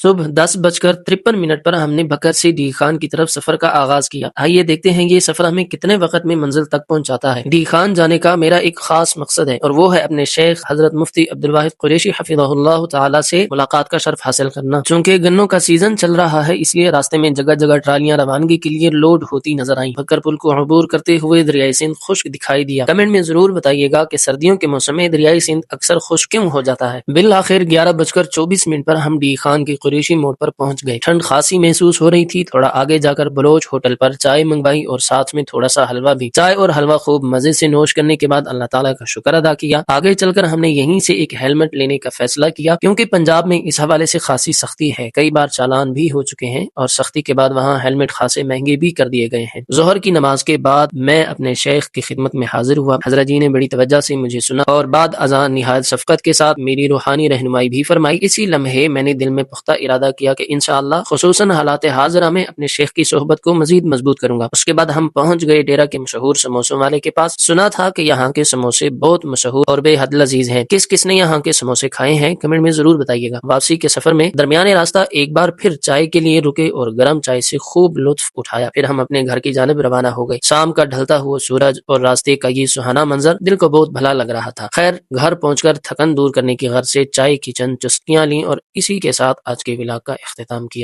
صبح 10:53 پر ہم نے بکر سے ڈی خان کی طرف سفر کا آغاز کیا۔ آئیے دیکھتے ہیں یہ سفر ہمیں کتنے وقت میں منزل تک پہنچاتا ہے۔ ڈی خان جانے کا میرا ایک خاص مقصد ہے اور وہ ہے اپنے شیخ حضرت مفتی عبدالواحد قریشی حفظہ اللہ تعالی سے ملاقات کا شرف حاصل کرنا۔ چونکہ گنوں کا سیزن چل رہا ہے، اس لیے راستے میں جگہ جگہ ٹرالیاں روانگی کے لیے لوڈ ہوتی نظر آئیں۔ بکر پل کو عبور کرتے ہوئے دریائے سندھ خشک دکھائی دیا۔ کمنٹ میں ضرور بتائیے گا کہ سردیوں کے موسم میں دریائے سندھ اکثر خشک کیوں ہو جاتا ہے۔ بالآخر 11:24 پر ہم ڈی خان کی قریشی موڑ پر پہنچ گئے۔ ٹھنڈ خاصی محسوس ہو رہی تھی۔ تھوڑا آگے جا کر بلوچ ہوٹل پر چائے منگوائی اور ساتھ میں تھوڑا سا حلوہ بھی۔ چائے اور حلوہ خوب مزے سے نوش کرنے کے بعد اللہ تعالیٰ کا شکر ادا کیا۔ آگے چل کر ہم نے یہیں سے ایک ہیلمٹ لینے کا فیصلہ کیا، کیونکہ پنجاب میں اس حوالے سے خاصی سختی ہے۔ کئی بار چالان بھی ہو چکے ہیں اور سختی کے بعد وہاں ہیلمٹ خاصے مہنگے بھی کر دیے گئے ہیں۔ ظہر کی نماز کے بعد میں اپنے شیخ کی خدمت میں حاضر ہوا۔ حضرت جی نے بڑی توجہ سے مجھے سنا اور بعد اذان نہایت شفقت کے ساتھ میری روحانی رہنمائی بھی فرمائی۔ اسی لمحے میں نے دل میں پختہ ارادہ کیا کہ انشاءاللہ خصوصاً حالات حاضرہ میں اپنے شیخ کی صحبت کو مزید مضبوط کروں گا۔ اس کے بعد ہم پہنچ گئے ڈیرہ کے مشہور سموسوں والے کے پاس۔ سنا تھا کہ یہاں کے سموسے بہت مشہور اور بے حد لذیذ ہیں۔ کس کس نے یہاں کے سموسے کھائے ہیں کمنٹ میں ضرور بتائیے گا۔ واپسی کے سفر میں درمیانے راستہ ایک بار پھر چائے کے لیے رکے اور گرم چائے سے خوب لطف اٹھایا۔ پھر ہم اپنے گھر کی جانب روانہ ہو گئے۔ شام کا ڈھلتا ہوا سورج اور راستے کا یہ سہانا منظر دل کو بہت بھلا لگ رہا تھا۔ خیر، گھر پہنچ کر تھکن دور کرنے کی غرض سے چائے کی چند چسکیاں لیں اور اسی کے ساتھ آج کے ولاگ کا اختتام کیا۔